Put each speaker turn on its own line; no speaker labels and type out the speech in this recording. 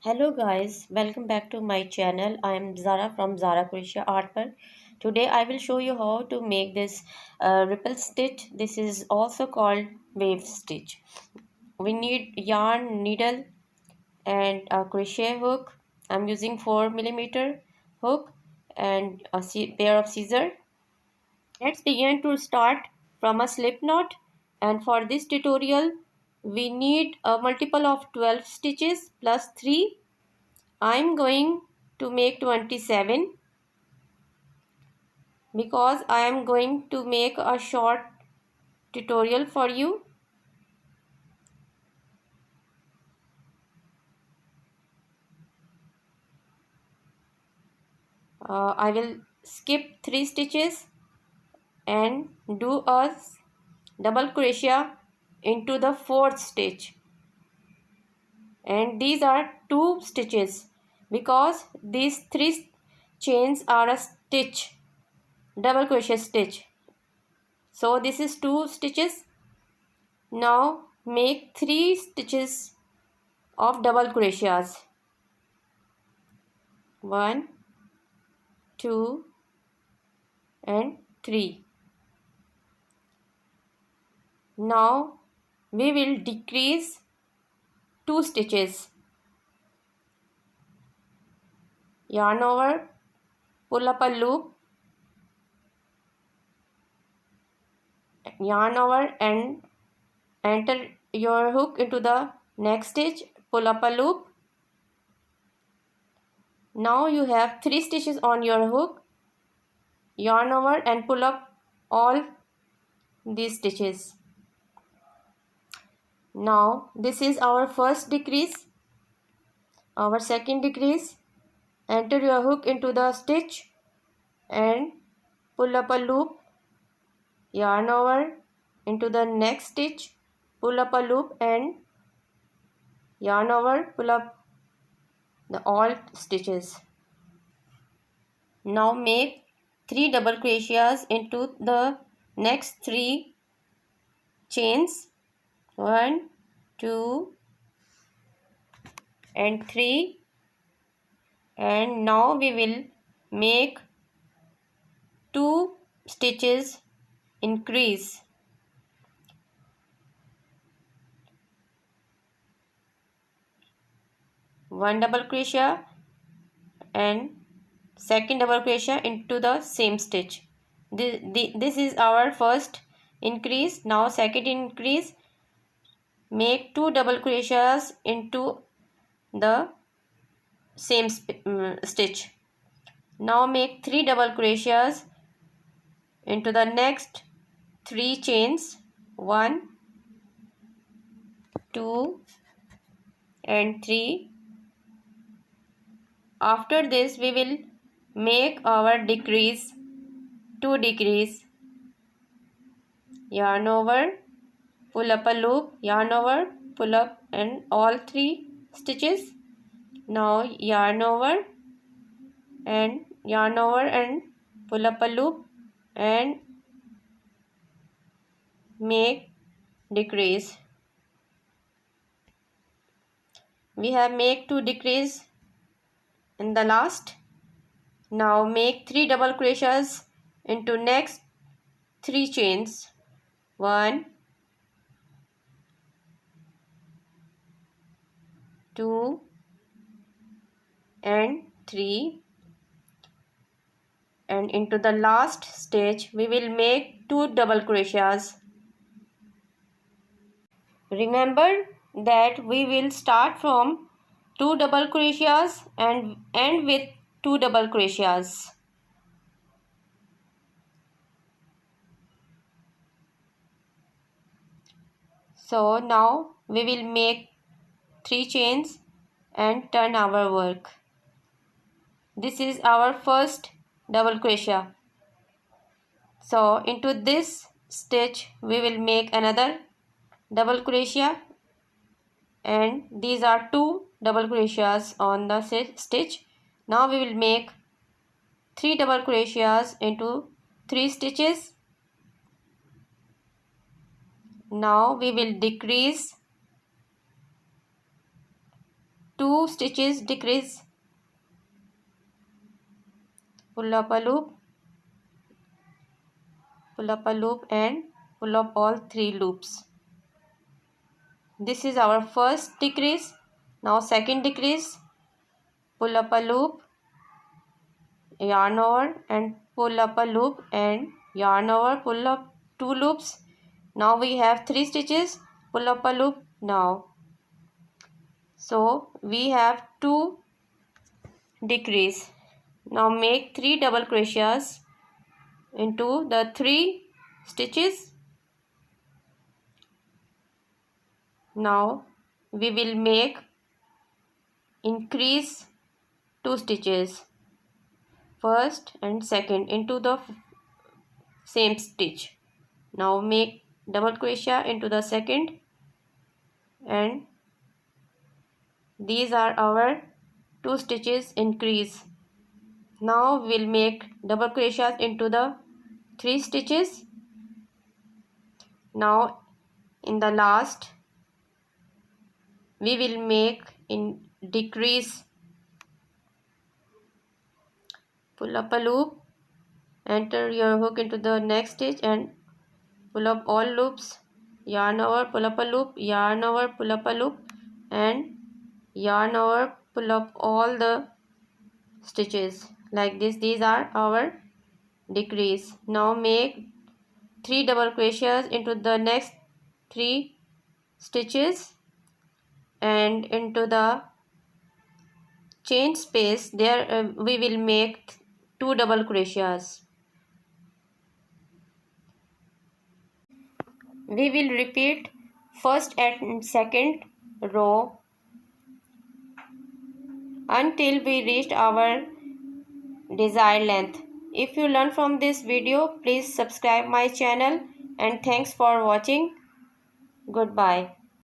Hello guys, welcome back to my channel. I am Zara from Zara Crochet Artwork. Today I will show you how to make this ripple stitch. This is also called wave stitch. We need yarn, needle and a crochet hook. I'm using 4mm hook and a pair of scissors. Let's begin to start from a slip knot, and for this tutorial we need a multiple of 12 stitches plus 3. I'm going to make 27 because I am going to make a short tutorial for you. I will skip 3 stitches and do a double crochet into the 4th stitch, and these are 2 stitches because these 3 chains are a stitch, double crochet stitch, so this is 2 stitches. Now make 3 stitches of double crochets. 1, 2 and 3. Now we will decrease 2 stitches. Yarn over, pull up a loop, yarn over and enter your hook into the next stitch, pull up a loop. Now you have 3 stitches on your hook, yarn over and pull up all these stitches. Now this is our first decrease. Our second decrease, enter your hook into the stitch and pull up a loop, yarn over into the next stitch, pull up a loop and yarn over, pull up the all stitches. Now make 3 double crochets into the next 3 chains, 1, 2 and 3, and now we will make 2 stitches increase. One double crochet and second double crochet into the same stitch. This is our first increase. Now second increase, make 2 double crochets into the same stitch. Now make 3 double crochets into the next 3 chains, 1, 2 and 3. After this we will make our decrease, 2 decrease, yarn over, pull up a loop, yarn over, pull up and all 3 stitches. Now yarn over and pull up a loop and make decrease. We have make 2 decrease in the last. Now make 3 double crochets into next 3 chains, 1, 2 and 3, and into the last stitch we will make 2 double crochets. Remember that we will start from 2 double crochets and end with 2 double crochets. So now we will make 3 chains and turn our work. This is our first double crochet. So into this stitch we will make another double crochet, and these are 2 double crochets on the stitch. Now we will make 3 double crochets into 3 stitches. Now we will decrease 2 stitches decrease, pull up a loop, pull up a loop and pull up all 3 loops. This is our first decrease. Now second decrease, pull up a loop, yarn over and pull up a loop and yarn over, pull up 2 loops. Now we have 3 stitches, pull up a loop now. So we have 2 decrease. Now make 3 double crochets into the 3 stitches. Now we will make increase 2 stitches, first and second into the same stitch. Now make double crochet into the second, and these are our 2 stitches increase. Now we'll make double crochets into the 3 stitches. Now in the last we will make in decrease, pull up a loop, enter your hook into the next stitch and pull up all loops, yarn over, pull up a loop, yarn over, pull up a loop and yarn over, pull up all the stitches like this. These are our decrease. Now make 3 double crochets into the next 3 stitches and into the chain space there we will make 2 double crochets. We will repeat first and second row until we reach our desired length. If you learn from this video, please subscribe my channel and thanks for watching. Goodbye.